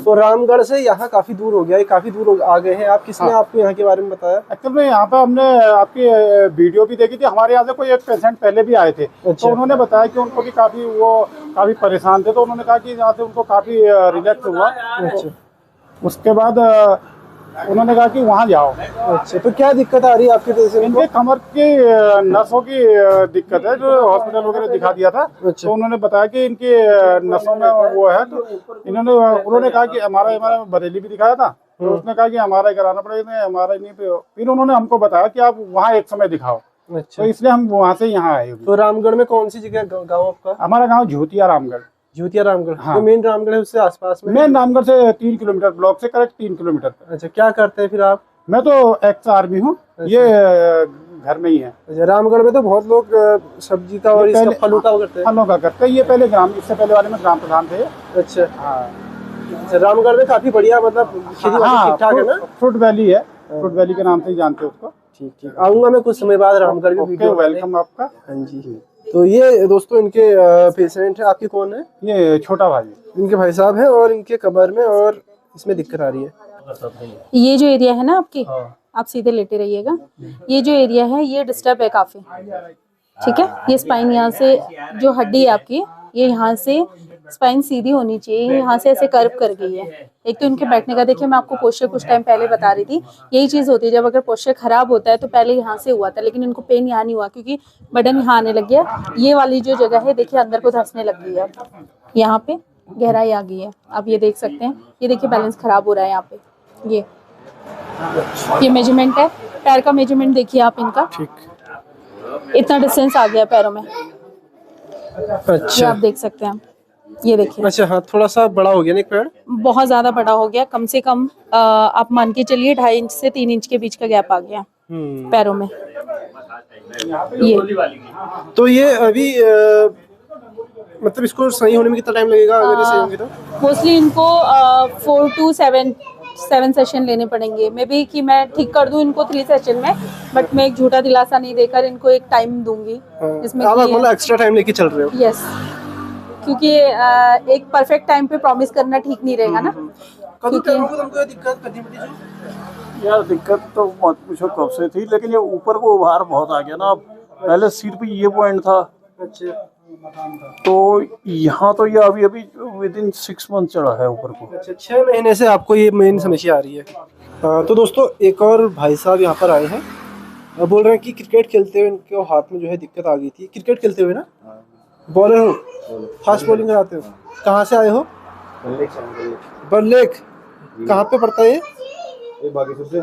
Speaker 3: तो रामगढ़ से यहाँ काफी दूर हो गया, ये काफी दूर आ गए हैं आप। किसने आपको यहाँ के बारे में बताया?
Speaker 4: एक्चुअली में यहाँ पे हमने आपकी वीडियो भी देखी थी। हमारे यहाँ से कोई एक पेशेंट पहले भी आए थे।
Speaker 3: अच्छा।
Speaker 4: तो उन्होंने बताया कि उनको भी काफी परेशान थे। तो उन्होंने कहा कि यहाँ से उनको काफी रिलैक्स हुआ।
Speaker 3: अच्छा।
Speaker 4: उसके बाद उन्होंने कहा कि वहाँ जाओ।
Speaker 3: अच्छा, तो क्या दिक्कत आ रही है आपके पेशेंट को?
Speaker 4: इनके कमर की नसों की दिक्कत है, जो हॉस्पिटल वगैरह दिखा दिया था।
Speaker 3: अच्छा।
Speaker 4: तो उन्होंने बताया कि इनकी नसों में वो है। तो उन्होंने कहा कि हमारा बरेली भी दिखाया था। तो उसने कहा कि हमारा कराना पड़ेगा, हमारा नहीं पे। फिर उन्होंने हमको बताया कि आप वहाँ एक समय दिखाओ।
Speaker 3: अच्छा,
Speaker 4: तो इसलिए हम वहाँ से यहाँ आए।
Speaker 3: तो रामगढ़ में कौन सी जगह गाँव आपका?
Speaker 4: हमारा गाँव झूतिया रामगढ़।
Speaker 3: झूतिया रामगढ़।
Speaker 4: हाँ।
Speaker 3: तो मेन रामगढ़ है, उससे आसपास में?
Speaker 4: मैं रामगढ़ से 3 किलोमीटर, ब्लॉक से करेक्ट 3 किलोमीटर।
Speaker 3: अच्छा, क्या करते हैं फिर आप?
Speaker 4: मैं तो एक्स आर्मी हूँ। ये घर में ही है।
Speaker 3: अच्छा, रामगढ़ में तो बहुत लोग सब्जी का और इसका फलों का करते हैं।
Speaker 4: फलों का करते हैं। ये पहले इससे पहले वाले में ग्राम प्रधान थे।
Speaker 3: अच्छा।
Speaker 4: हाँ।
Speaker 3: अच्छा, रामगढ़ में काफी बढ़िया मतलब खेती बाड़ी ठीक ठाक है ना?
Speaker 4: फ्रूट वैली है। फ्रूट वैली के नाम से ही जानते हैं उसको।
Speaker 3: ठीक ठीक, आऊंगा मैं कुछ समय बाद रामगढ़ में वीडियो।
Speaker 4: वेलकम आपका।
Speaker 3: हाँ जी। तो ये दोस्तों इनके पेशेंट है। आपके कौन है?
Speaker 4: ये छोटा भाई,
Speaker 3: इनके भाई साहब हैं, और इनके कमर में और इसमें दिक्कत आ रही है।
Speaker 1: ये जो एरिया है ना आपकी, आप सीधे लेटे रहिएगा। ये जो एरिया है ये डिस्टर्ब है काफी, ठीक है। ये स्पाइन यहाँ से जो हड्डी है आपकी, ये यहाँ से स्पाइन सीधी होनी चाहिए, यहाँ से ऐसे कर्व कर गई है। एक तो इनके बैठने का देखिए, मैं आपको पोस्चर कुछ टाइम पहले बता रही थी। यही चीज होती है, जब अगर पोस्चर खराब होता है तो पहले यहाँ से हुआ था, लेकिन इनको पेन यहाँ नहीं हुआ क्योंकि बटन यहाँ आने लग गया। ये वाली जो जगह है देखिए अंदर को धंसने लग गई है, यहाँ पे गहराई आ गई है, आप ये देख सकते हैं। ये देखिए बैलेंस खराब हो रहा है यहाँ पे। ये मेजरमेंट है, पैर का मेजरमेंट देखिए आप इनका। ठीक, इतना डिस्टेंस आ गया पैरों में। ये
Speaker 3: अच्छा।
Speaker 1: आप देख सकते हैं, ये देखिए।
Speaker 3: अच्छा, हाँ, थोड़ा सा बड़ा हो गया ना पैर?
Speaker 1: बहुत ज्यादा बड़ा हो गया, कम से कम आप मान के चलिए 2.5 इंच से 3 इंच के बीच का गैप आ गया पैरों में। ये
Speaker 3: तो ये अभी मतलब इसको सही होने में कितना टाइम लगेगा अगर ये सही होंगे तो?
Speaker 1: मोस्टली इनको 4 to 7 सेशन लेने पड़ेंगे। मे बी कि मैं ठीक कर दूं इनको 3 सेशन में, बट मैं एक झूठा दिलासा नहीं देकर इनको एक टाइम दूंगी जिसमें
Speaker 3: आप मतलब एक्स्ट्रा टाइम लेके चल रहे हो?
Speaker 1: यस, क्योंकि एक परफेक्ट टाइम पे प्रॉमिस करना ठीक नहीं रहेगा ना।
Speaker 3: तुमको दिक्कत करनी पड़ी?
Speaker 5: यार दिक्कत तो मत पूछो कब से थी, लेकिन ये ऊपर को उभार बहुत आ गया ना। पहले सीट पे ये पॉइंट था।
Speaker 3: अच्छा।
Speaker 5: तो यहाँ तो ये अभी अभी विदिन 6 मंथ चढ़ा है ऊपर को।
Speaker 3: अच्छा, 6 महीने से आपको ये मेन समस्या आ रही है। तो दोस्तों एक और भाई साहब यहाँ पर आए हैं, बोल रहे हैं कि क्रिकेट खेलते हुए इनके हाथ में जो है दिक्कत आ गई थी। क्रिकेट खेलते हुए ना? बॉलर हो, फास्ट बॉलिंग कराते हो? कहाँ से आए हो? बल्लेक। कहाँ पे पड़ता है ये?
Speaker 6: बागेश्वर से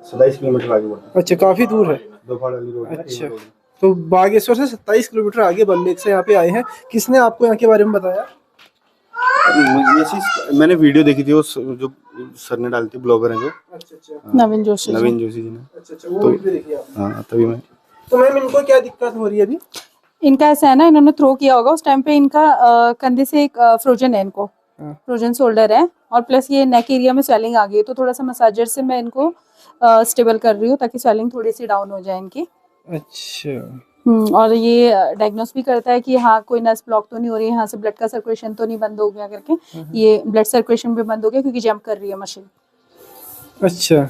Speaker 6: 27 किलोमीटर आगे बढ़ता है।
Speaker 3: अच्छा, काफी दूर है।
Speaker 6: दोफाड़ वाली रोड है।
Speaker 3: अच्छा, तो बागेश्वर से 27 किलोमीटर आगे बल्लेक से यहाँ पे आए हैं। किसने आपको यहाँ के बारे में बताया?
Speaker 6: ये चीज मैंने वीडियो देखी थी, वो जो सर ने डाली थी, ब्लॉगर हैं जो।
Speaker 3: अच्छा।
Speaker 1: नवीन जोशी
Speaker 6: जी ने।
Speaker 3: अच्छा, वो वीडियो देखी आपने?
Speaker 6: हाँ, तभी मैं।
Speaker 3: तो मैम इनको क्या दिक्कत हो रही है अभी?
Speaker 1: इनका ऐसा है ना, इन्होंने थ्रो किया होगा उस टाइम पे, इनका कंधे से एक फ्रोजन है इनको, फ्रोजन शोल्डर है, और प्लस ये नेक एरिया में स्वेलिंग आ गई है, तो थोड़ा सा मसाजर से मैं इनको स्टेबल कर रही हूँ ताकि स्वेलिंग थोड़ी सी डाउन हो जाए इनकी।
Speaker 3: अच्छा।
Speaker 1: और ये डायग्नोस भी करता है कि हाँ कोई नस ब्लॉक तो नहीं हो रही है, यहाँ से ब्लड का सर्कुलेशन तो नहीं बंद हो गया करके। ये ब्लड सर्कुलेशन भी बंद हो गया क्योंकि जंप कर रही है मशीन।
Speaker 3: अच्छा,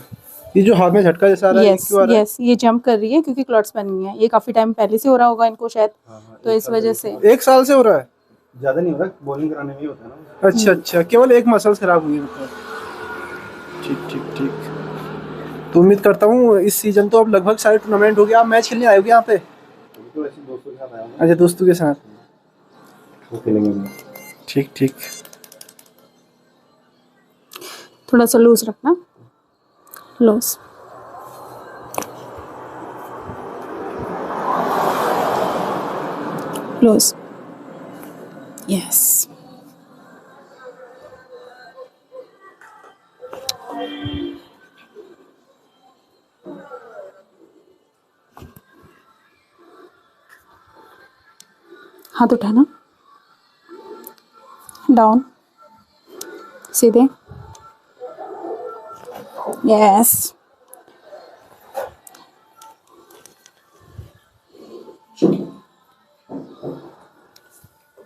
Speaker 3: ये जो हाथ में झटका जैसा आ रहा है, ये क्यों आ रहा है?
Speaker 1: यस, ये जंप कर रही है क्योंकि क्लॉट्स बन गई हैं। ये काफी टाइम पहले से हो रहा होगा इनको शायद, तो इस वजह से।
Speaker 3: 1 साल से हो रहा है?
Speaker 6: ज्यादा नहीं हो रहा, बॉलिंग कराने में ही होता है ना।
Speaker 3: अच्छा अच्छा, केवल एक मसल्स खराब हुई है मतलब। ठीक ठीक ठीक। तो उम्मीद करता हूँ इस सीजन तो अब लगभग सारे टूर्नामेंट हो गया। आप मैच खेलने आए हो यहाँ पे?
Speaker 6: तो ऐसे दोस्तों के साथ आया हूँ,
Speaker 3: अच्छा, दोस्तों के साथ।
Speaker 6: वो खेलेंगे हम।
Speaker 3: ठीक ठीक।
Speaker 1: थोड़ा सा लूज रखना, लूज। Loose, yes. हाथ उठाना, डाउन, सीधे, यस।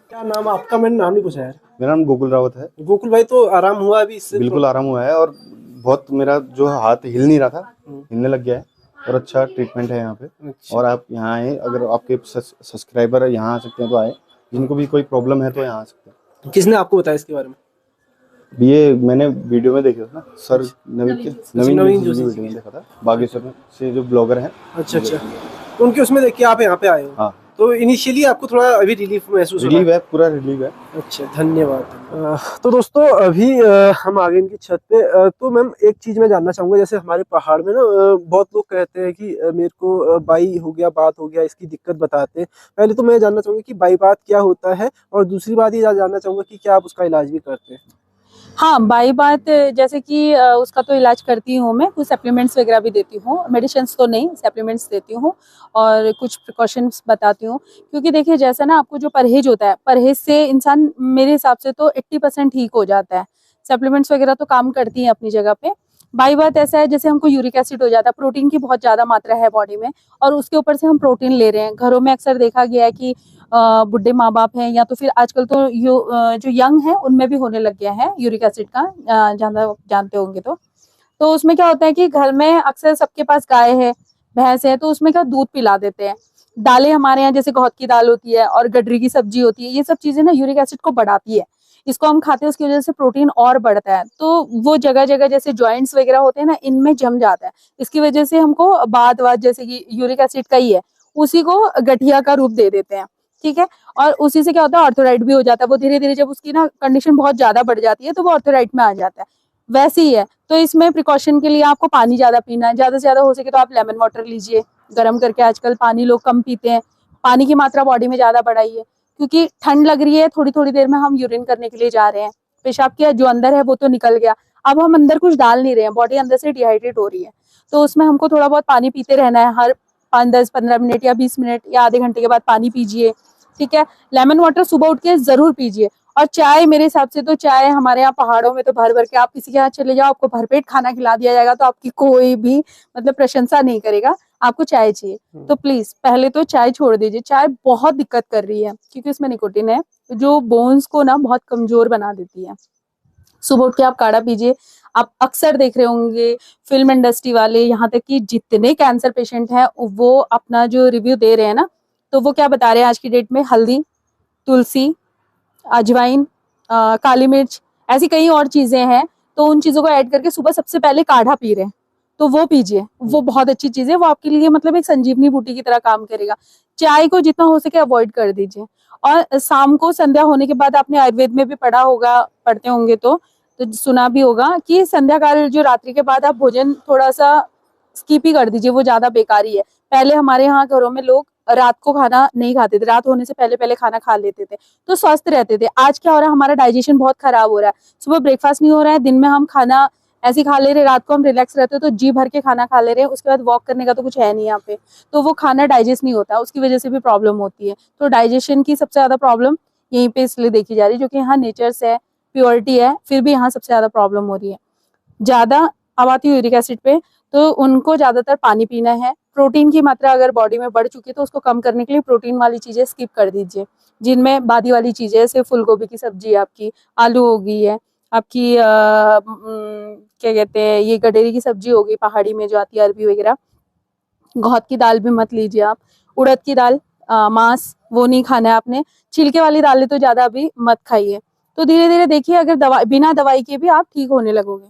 Speaker 3: क्या नाम आपका? मैंने नाम नहीं पूछा यार।
Speaker 6: मेरा नाम गोकुल रावत है।
Speaker 3: गोकुल भाई, तो आराम हुआ अभी इससे?
Speaker 6: बिल्कुल आराम हुआ है, और बहुत मेरा जो हाथ हिल नहीं रहा था, हिलने लग गया है, और अच्छा ट्रीटमेंट है यहाँ पे।
Speaker 3: अच्छा।
Speaker 6: और आप यहाँ आए, अगर आपके सब्सक्राइबर यहाँ आ सकते हैं तो आए, जिनको भी कोई प्रॉब्लम है तो यहाँ आ सकते हैं।
Speaker 3: किसने आपको बताया इसके बारे में?
Speaker 6: ये मैंने वीडियो में देखा था ना सर, नवीन जोशी वीडियो में देखा था, बागेश्वर से जो ब्लॉगर हैं।
Speaker 3: अच्छा अच्छा, तो उनके उसमें देख के आप यहाँ पे आए हो?
Speaker 6: हाँ।
Speaker 3: तो इनिशियली आपको थोड़ा अभी रिलीफ महसूस हो रहा है?
Speaker 6: रिलीव है, पूरा रिलीव है।
Speaker 3: अच्छा, धन्यवाद। तो दोस्तों अभी हम आ गए इनकी छत पे। तो मैम एक चीज़ मैं जानना चाहूँगा, जैसे हमारे पहाड़ में ना बहुत लोग कहते हैं कि मेरे को बाई हो गया, बात हो गया, इसकी दिक्कत बताते हैं। पहले तो मैं जानना चाहूँगा कि बाई बात क्या होता है, और दूसरी बात ये जानना चाहूँगा कि क्या आप उसका इलाज भी करते हैं?
Speaker 1: हाँ, बाई बात जैसे कि उसका तो इलाज करती हूँ मैं, कुछ सप्लीमेंट्स वगैरह भी देती हूँ, मेडिसिन्स तो नहीं, सप्लीमेंट्स देती हूँ और कुछ प्रिकॉशंस बताती हूँ। क्योंकि देखिए जैसा ना आपको जो परहेज होता है, परहेज से इंसान मेरे हिसाब से तो 80% ठीक हो जाता है। सप्लीमेंट्स वगैरह तो काम करती हैं अपनी जगह पे। बाई बात ऐसा है जैसे हमको यूरिक एसिड हो जाता है, प्रोटीन की बहुत ज़्यादा मात्रा है बॉडी में और उसके ऊपर से हम प्रोटीन ले रहे हैं। घरों में अक्सर देखा गया है कि बुढ़े माँ बाप हैं या तो फिर आजकल तो जो यंग है उनमें भी होने लग गया है यूरिक एसिड का, जानते होंगे तो उसमें क्या होता है कि घर में अक्सर सबके पास गाय है, भैंस है, तो उसमें क्या दूध पिला देते हैं। दालें हमारे यहाँ जैसे गौत की दाल होती है और गडरी की सब्जी होती है, ये सब चीजें ना यूरिक एसिड को बढ़ाती है। इसको हम खाते हैं, उसकी वजह से प्रोटीन और बढ़ता है, तो वो जगह जगह जैसे जॉइंट्स वगैरह होते हैं ना, इनमें जम जाता है। इसकी वजह से हमको बात जैसे कि यूरिक एसिड का ही है, उसी को गठिया का रूप दे देते हैं, ठीक है। और उसी से क्या होता है, ऑर्थोराइड भी हो जाता है। वो धीरे धीरे जब उसकी ना कंडीशन बहुत ज्यादा बढ़ जाती है तो वो ऑर्थोराइड में आ जाता है, वैसे ही है। तो इसमें प्रिकॉशन के लिए आपको पानी ज्यादा पीना है, ज्यादा से ज्यादा हो सके तो आप लेमन वाटर लीजिए गर्म करके। आजकल पानी लोग कम पीते हैं, पानी की मात्रा बॉडी में ज्यादा बढ़ाइए, क्योंकि ठंड लग रही है, थोड़ी थोड़ी देर में हम यूरिन करने के लिए जा रहे हैं, पेशाब किया जो अंदर है वो तो निकल गया, अब हम अंदर कुछ डाल नहीं रहे हैं, बॉडी अंदर से डिहाइड्रेट हो रही है, तो उसमें हमको थोड़ा बहुत पानी पीते रहना है। हर 5-10-15 मिनट या 20 मिनट या आधे घंटे के बाद पानी पीजिए, ठीक है। लेमन वाटर सुबह उठ के जरूर पीजिए। और चाय, मेरे हिसाब से तो चाय हमारे यहाँ पहाड़ों में तो भर भर के, आप किसी के यहाँ चले जाओ आपको भरपेट खाना खिला दिया जाएगा तो आपकी कोई भी मतलब प्रशंसा नहीं करेगा, आपको चाय चाहिए। तो प्लीज पहले तो चाय छोड़ दीजिए, चाय बहुत दिक्कत कर रही है क्योंकि उसमें निकोटिन है जो बोन्स को ना बहुत कमजोर बना देती है। सुबह उठ के आप काढ़ा पीजिए। आप अक्सर देख रहे होंगे फिल्म इंडस्ट्री वाले, यहाँ तक कि जितने कैंसर पेशेंट हैं वो अपना जो रिव्यू दे रहे हैं ना, तो वो क्या बता रहे हैं आज की डेट में, हल्दी, तुलसी, अजवाइन, काली मिर्च, ऐसी कई और चीजें हैं, तो उन चीजों को ऐड करके सुबह सबसे पहले काढ़ा पी रहे हैं, तो वो पीजिए, वो बहुत अच्छी चीज है, वो आपके लिए मतलब एक संजीवनी बूटी की तरह काम करेगा। चाय को जितना हो सके अवॉइड कर दीजिए। और शाम को संध्या होने के बाद, आपने आयुर्वेद में भी पढ़ा होगा, पढ़ते होंगे तो सुना भी होगा कि संध्या काल जो रात्रि के बाद आप भोजन थोड़ा सा स्किप ही कर दीजिए, वो ज्यादा बेकारी है। पहले हमारे यहाँ घरों में लोग रात को खाना नहीं खाते थे, रात होने से पहले पहले खाना खा लेते थे तो स्वस्थ रहते थे। आज क्या हो रहा है, हमारा डाइजेशन बहुत खराब हो रहा है, सुबह ब्रेकफास्ट नहीं हो रहा है, दिन में हम खाना ऐसे खा ले रहे, रात को हम रिलैक्स रहते हैं तो जी भर के खाना खा ले रहे हैं, उसके बाद वॉक करने का तो कुछ है नहीं यहाँ पे, तो वो खाना डाइजेस्ट नहीं होता, उसकी वजह से भी प्रॉब्लम होती है। तो डाइजेशन की सबसे ज्यादा प्रॉब्लम यहीं पे इसलिए देखी जा रही है, जो कि यहाँ नेचर से है, प्योरिटी है, फिर भी यहाँ सबसे ज्यादा प्रॉब्लम हो रही है। ज्यादा अब आती है यूरिक एसिड पे, तो उनको ज्यादातर पानी पीना है। प्रोटीन की मात्रा अगर बॉडी में बढ़ चुकी है तो उसको कम करने के लिए प्रोटीन वाली चीजें स्किप कर दीजिए, जिनमें बादी वाली चीजें जैसे फूल गोभी की सब्जी, आपकी आलू हो गई है, आपकी क्या कहते हैं ये गडेरी की सब्जी हो गई पहाड़ी में जो आती है, अरबी वगैरह। घौद की दाल भी मत लीजिए आप, उड़द की दाल, मांस वो नहीं खाना है आपने। छिलके वाली दालें तो ज्यादा अभी मत खाइए। तो धीरे धीरे देखिए अगर बिना दवाई के भी आप ठीक होने लगोगे।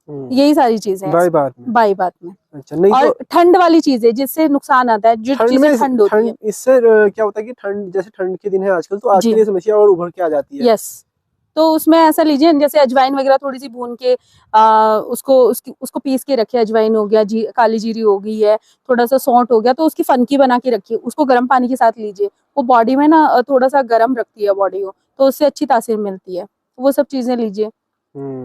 Speaker 1: यही सारी चीजें हैं
Speaker 3: बाई बात में।
Speaker 1: बाई बात में।
Speaker 3: अच्छा, नहीं
Speaker 1: और
Speaker 3: तो
Speaker 1: ठंड वाली चीजें जिससे नुकसान आता है, जो चीजें ठंड होती है,
Speaker 3: इससे क्या होता है कि ठंड, जैसे ठंड के दिन है आजकल, तो
Speaker 1: जी।
Speaker 3: आजकल ये समस्या और उभर के आ जाती है।
Speaker 1: यस, तो उसमें ऐसा लीजिए जैसे अजवाइन वगैरह थोड़ी सी भून के उसको पीस के रखे। अजवाइन हो गया, काली जीरी हो गई है, थोड़ा सा सौंठ हो गया, तो उसकी फनकी बना के रखिए, उसको गर्म पानी के साथ लीजिए। वो बॉडी में ना थोड़ा सा गर्म रखती है बॉडी को, तो उससे अच्छी तासीर मिलती है। वो सब चीजें लीजिए।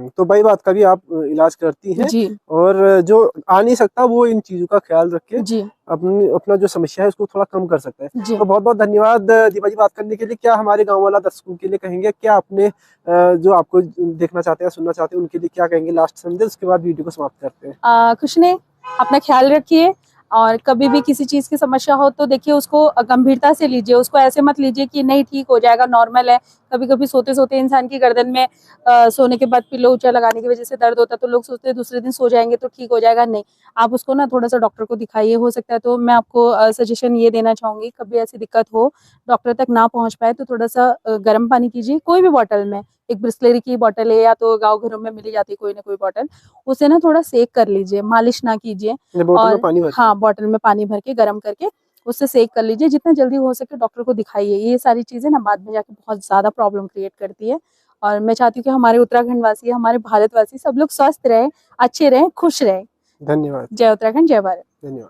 Speaker 3: तो भाई बात का भी आप इलाज करती हैं
Speaker 1: जी
Speaker 3: और जो आ नहीं सकता वो इन चीजों का ख्याल रख के
Speaker 1: जी
Speaker 3: अपना जो समस्या है उसको थोड़ा कम कर सकता है।
Speaker 1: जी।
Speaker 3: तो बहुत बहुत धन्यवाद दीपा जी बात करने के लिए। क्या हमारे गांव वाला दर्शकों के लिए कहेंगे, क्या अपने जो आपको देखना चाहते हैं, सुनना चाहते हैं, उनके लिए क्या कहेंगे लास्ट संदेश, उसके बाद वीडियो को समाप्त करते हैं।
Speaker 1: कुछ नहीं, अपना ख्याल रखिए और कभी भी किसी चीज की समस्या हो तो देखिए उसको गंभीरता से लीजिए। उसको ऐसे मत लीजिए कि नहीं ठीक हो जाएगा, नॉर्मल है। कभी कभी सोते सोते इंसान की गर्दन में सोने के बाद पिल्लो ऊंचा लगाने की वजह से दर्द होता है, तो लोग सोचते हैं दूसरे दिन सो जाएंगे तो ठीक हो जाएगा। नहीं, आप उसको ना थोड़ा सा डॉक्टर को दिखाइए। हो सकता है तो मैं आपको सजेशन ये देना चाहूंगी, कभी ऐसी दिक्कत हो, डॉक्टर तक ना पहुंच पाए तो थोड़ा सा गर्म पानी कीजिए, कोई भी बॉटल में, एक ब्रिस्लेरी की बॉटल है या तो गाँव घरों में मिली जाती है कोई ना कोई बॉटल, उसे ना थोड़ा सेक कर लीजिए, मालिश ना कीजिए।
Speaker 3: बोतल में
Speaker 1: और
Speaker 3: पानी भर के।
Speaker 1: हाँ, बॉटल में पानी भर के गर्म करके उससे सेक कर लीजिए। जितना जल्दी हो सके डॉक्टर को दिखाइए। ये सारी चीजें ना बाद में जाके बहुत ज्यादा प्रॉब्लम क्रिएट करती है। और मैं चाहती हूँ कि हमारे उत्तराखंड वासी, हमारे भारतवासी सब लोग स्वस्थ रहे, अच्छे रहे, खुश रहे।
Speaker 3: धन्यवाद।
Speaker 1: जय उत्तराखंड, जय भारत।
Speaker 3: धन्यवाद।